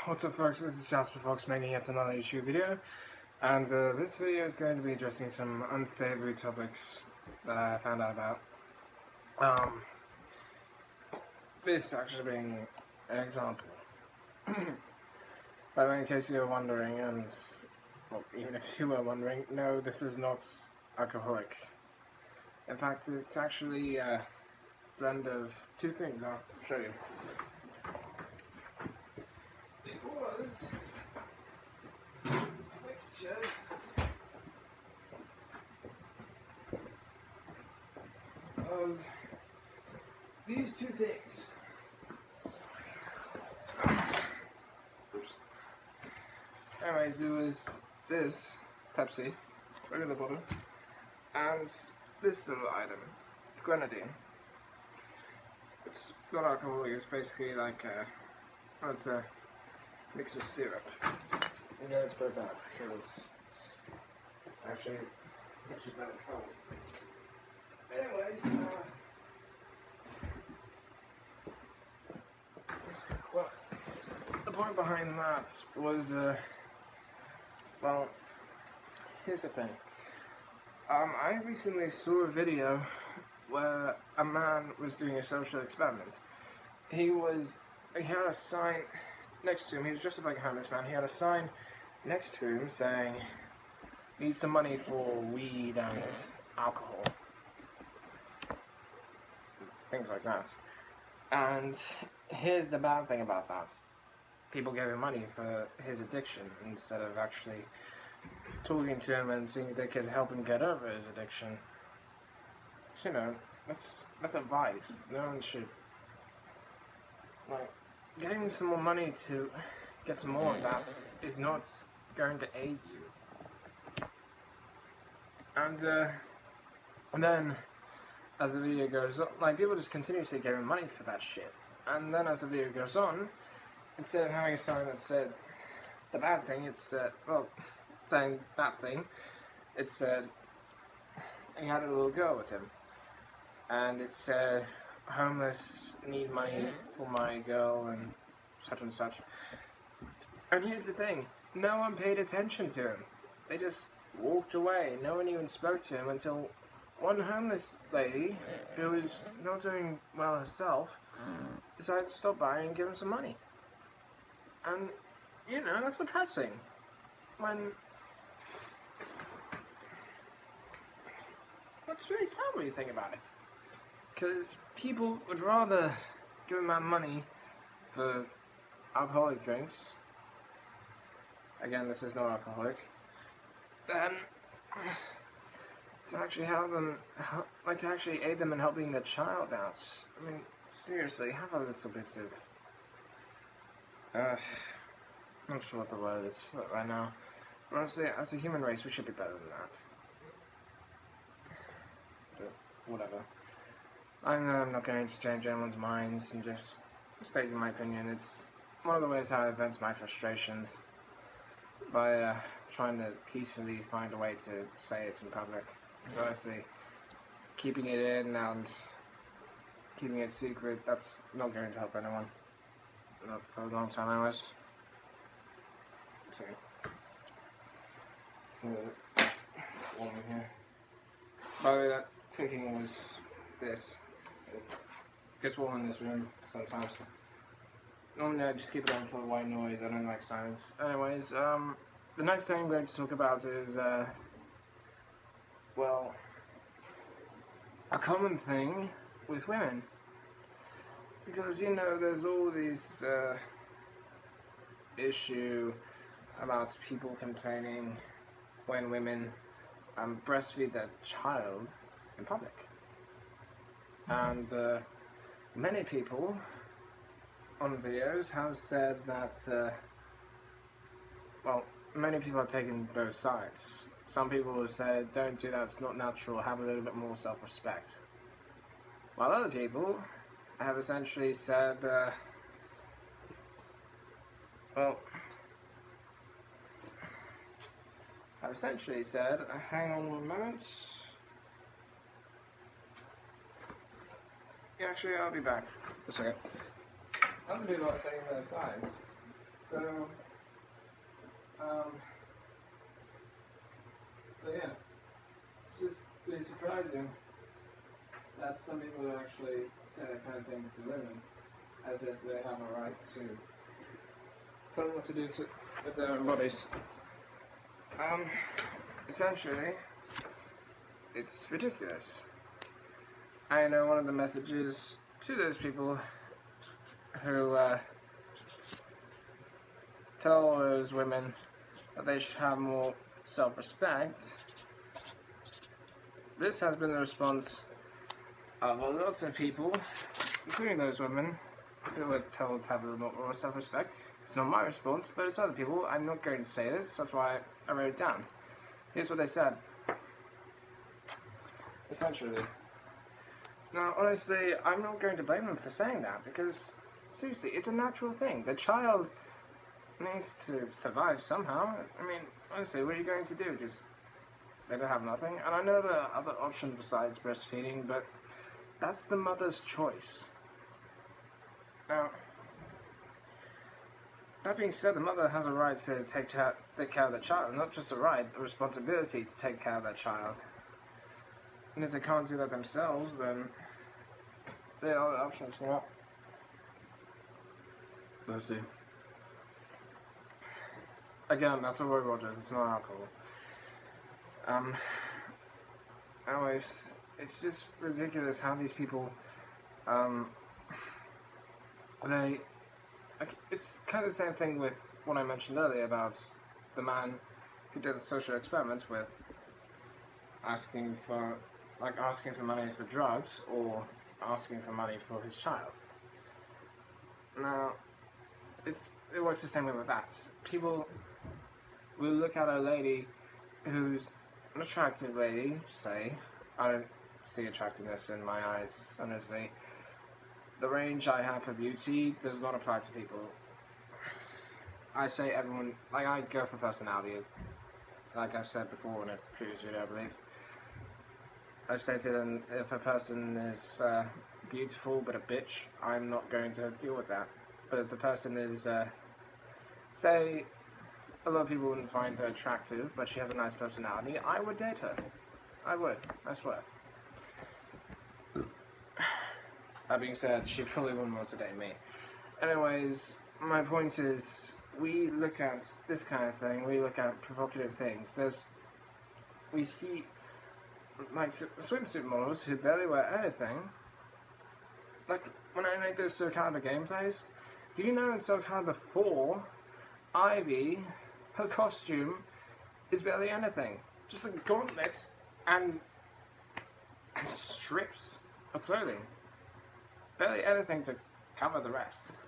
What's up folks, this is Jasper Fox making yet another YouTube video, and this video is going to be addressing some unsavory topics that I found out about. This actually being an example. By the way, in case you were wondering, and well, even if you were wondering, no, this is not alcoholic. In fact, it's actually a blend of two things. I'll show you. It was a mixture of these two things. Oops. Anyways, it was this Pepsi, right at the bottom, and this little item. It's grenadine. It's not alcoholic. It's basically like it's a mix of syrup. You know it's very bad because it's actually bad color. Anyways, well, the point behind that was well, here's the thing. I recently saw a video where a man was doing a social experiment. He had a sign next to him. He was dressed up like a homeless man. He had a sign next to him saying, "Need some money for weed and alcohol." Things like that. And here's the bad thing about that. People gave him money for his addiction instead of actually talking to him and seeing if they could help him get over his addiction. So, you know, that's a vice. No one should, like, getting some more money to get some more of that is not going to aid you. And then, as the video goes on, like, people just continuously gave him money for that shit. And then as the video goes on, instead of having a sign that said the bad thing, it said, well, saying that thing, it said, he had a little girl with him. And it said, "Homeless, need money for my girl," and such and such. And here's the thing, no one paid attention to him. They just walked away. No one even spoke to him until one homeless lady, who was not doing well herself, decided to stop by and give him some money. And, you know, that's depressing. That's really sad when you think about it. Because people would rather give a man money for alcoholic drinks. Again, this is not alcoholic. Than to actually have them, to actually aid them in helping the child out. I mean, seriously, have a little bit of, I'm not sure what the word is right now. But honestly, as a human race, we should be better than that. But whatever. I'm not going to change anyone's minds. I'm just stating my opinion. It's one of the ways how I vent my frustrations by trying to peacefully find a way to say it in public. Because honestly, keeping it in and keeping it secret, that's not going to help anyone. Not for a long time, anyways. So, it's going to warm in here. By the way, that cooking was this. It gets warm in this room sometimes. Normally I just keep it on for white noise. I don't like silence. Anyways, the next thing I'm going to talk about is, well, a common thing with women. Because, you know, there's all these issue about people complaining when women breastfeed their child in public. And many people on videos have said that, well, many people have taken both sides. Some people have said, don't do that, it's not natural, have a little bit more self-respect. While other people have essentially said, hang on 1 moment. Actually, I'll be back. A second. Other people are taking their sides, So, um, so yeah, it's just really surprising that some people actually say that kind of thing to women, as if they have a right to tell them what to do with their own bodies. Essentially, it's ridiculous. I know one of the messages to those people who tell those women that they should have more self-respect. This has been the response of lots of people, including those women, who were told to have a little more self-respect. It's not my response, but it's other people. I'm not going to say this, that's why I wrote it down. Here's what they said. Essentially. Now, honestly, I'm not going to blame them for saying that, because, seriously, it's a natural thing. The child needs to survive somehow. I mean, honestly, what are you going to do? Just let it have nothing? And I know there are other options besides breastfeeding, but that's the mother's choice. Now, that being said, the mother has a right to take care of that child. Not just a right, a responsibility to take care of that child. And if they can't do that themselves, then there are other options, you know? Let's see. Again, that's a Roy Rogers, it's not alcohol. Anyways, it's just ridiculous how these people, it's kind of the same thing with what I mentioned earlier about the man who did the social experiments with asking for money for drugs or asking for money for his child. Now, it works the same way with that. People will look at a lady who's an attractive lady, say. I don't see attractiveness in my eyes, honestly. The range I have for beauty does not apply to people. I say everyone, like I go for personality, like I've said before in a previous video, I believe. I've stated if a person is beautiful but a bitch, I'm not going to deal with that. But if the person is, say, a lot of people wouldn't find her attractive, but she has a nice personality, I would date her. I would, I swear. That being said, she probably wouldn't want to date me. Anyways, my point is, we look at this kind of thing, we look at provocative things. We see, like, swimsuit models who barely wear anything. Like, when I made those Soul Calibur gameplays, do you know in Soul Calibur 4, Ivy, her costume is barely anything. Just like gauntlets and strips of clothing. Barely anything to cover the rest.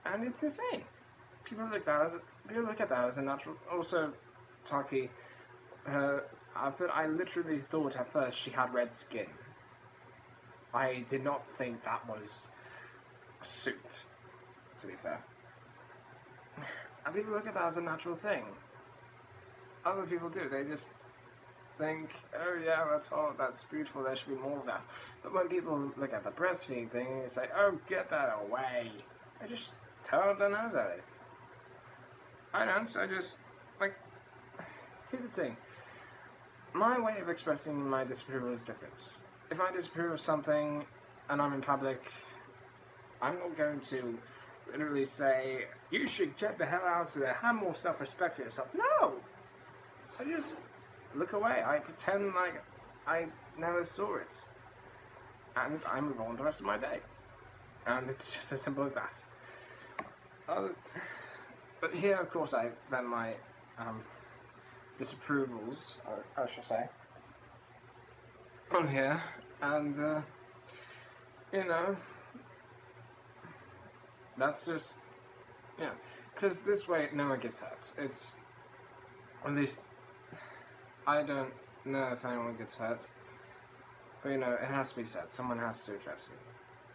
And it's insane. People look at that as a natural. Also, Taki, her outfit, I literally thought at first she had red skin. I did not think that was a suit, to be fair. And people look at that as a natural thing. Other people do. They just think, oh yeah, that's hot, that's beautiful, there should be more of that. But when people look at the breastfeeding thing, they say, oh, get that away. They just turn their nose at it. I don't, I just, like, here's the thing. My way of expressing my disapproval is different. If I disapprove of something and I'm in public, I'm not going to literally say, you should get the hell out of there, have more self-respect for yourself. No! I just look away. I pretend like I never saw it. And I move on the rest of my day. And it's just as simple as that. But here, of course, I vent my disapprovals, I should say, on here. And, you know, that's just, yeah. Because this way, no one gets hurt. It's, at least, I don't know if anyone gets hurt. But, you know, it has to be said. Someone has to address it.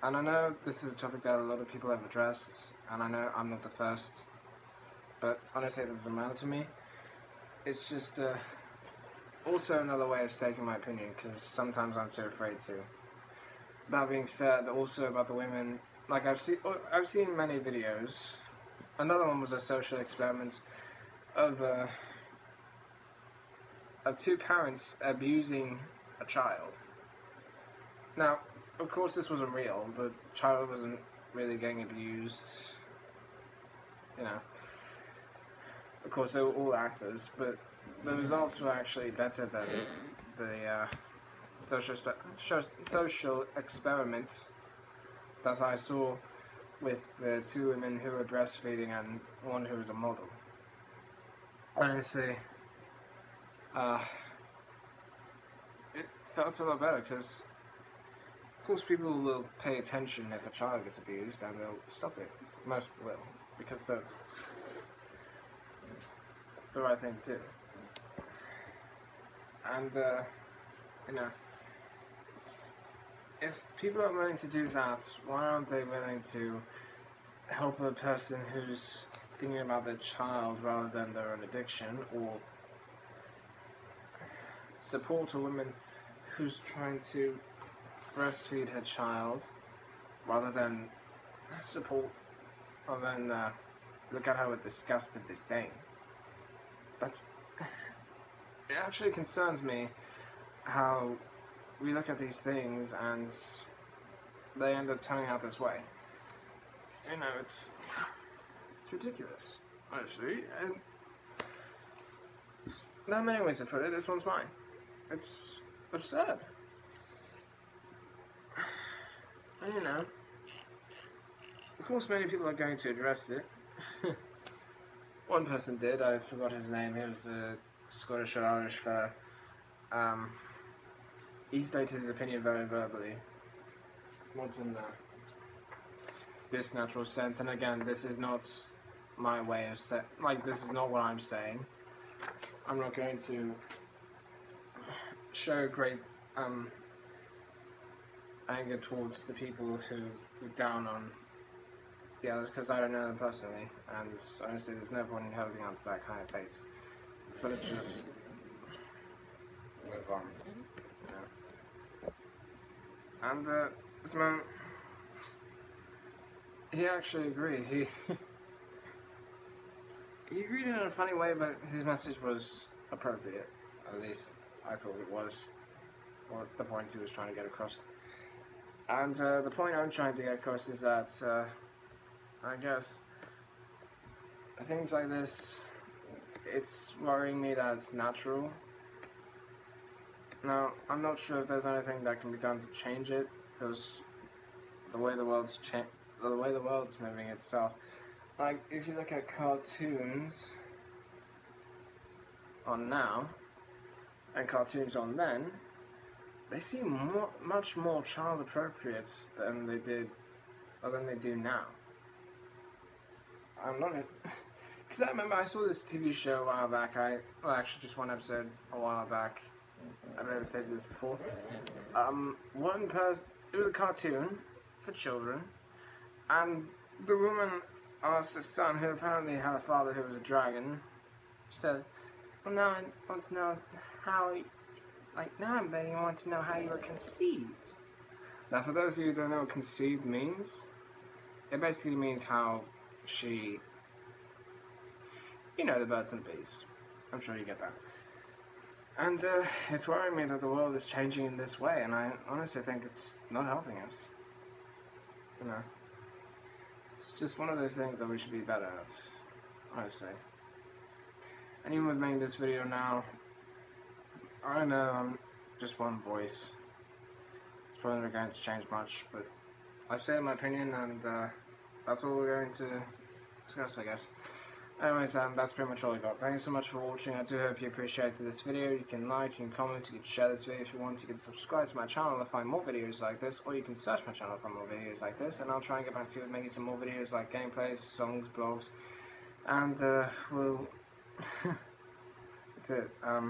And I know this is a topic that a lot of people have addressed. And I know I'm not the first. But honestly, it doesn't matter to me. It's just, also another way of stating my opinion. Because sometimes I'm too afraid to. That being said, also about the women, like I've seen many videos another one was a social experiment of two parents abusing a child. Now, of course, this wasn't real. The child wasn't really getting abused. You know, of course, they were all actors, but the results were actually better than the social experiments that I saw with the two women who were breastfeeding and one who was a model. Honestly, it felt a lot better because, of course, people will pay attention if a child gets abused and they'll stop it. Most will, because it's the right thing to do. And, you know, if people are willing to do that, why aren't they willing to help a person who's thinking about their child rather than their own addiction, or support a woman who's trying to breastfeed her child rather than support, or then look at her with disgust and disdain? It actually concerns me how we look at these things and they end up turning out this way. You know, it's ridiculous, honestly, and there are many ways to put it. This one's mine. It's absurd. And, you know, of course many people are going to address it. One person did, I forgot his name, he was a Scottish or Irish fellow. He stated his opinion very verbally, not in this natural sense, and again, this is not my way of this is not what I'm saying. I'm not going to show great anger towards the people who were down on the others, because I don't know them personally, and honestly there's no point in holding on to that kind of fate. It's better to just move on, you know. And this man, he actually agreed. He agreed in a funny way, but his message was appropriate. At least I thought it was, or the point he was trying to get across. And the point I'm trying to get across is that I guess things like this, it's worrying me that it's natural. Now, I'm not sure if there's anything that can be done to change it, because the way the world's moving itself. Like, if you look at cartoons on now and cartoons on then, they seem much more child appropriate than they did, or than they do now. I'm not, because I remember I saw this TV show a while back. Actually just one episode a while back. I've never stated this before. One person, it was a cartoon for children, and the woman asked her son, who apparently had a father who was a dragon, said, "Well, now I want to know how, now I'm betting I want to know how you were conceived." Now, for those of you who don't know what conceived means, it basically means how she, you know, the birds and bees. I'm sure you get that. And it's worrying me that the world is changing in this way, and I honestly think it's not helping us. You know, it's just one of those things that we should be better at, honestly. And even with making this video now, I know I'm just one voice. It's probably not going to change much, but I've stated my opinion, and that's all we're going to discuss, I guess. Anyways, that's pretty much all I got. Thank you so much for watching. I do hope you appreciated this video. You can like, you can comment, you can share this video if you want. You can subscribe to my channel to find more videos like this, or you can search my channel for more videos like this, and I'll try and get back to you with maybe some more videos like gameplays, songs, blogs, and we'll... that's it. I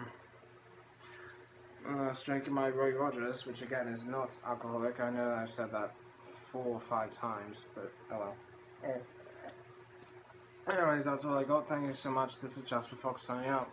was drinking my Roy Rogers, which again is not alcoholic. I know I've said that 4 or 5 times, but oh well. Anyways, that's all I got. Thank you so much. This is Jasper Fox signing out.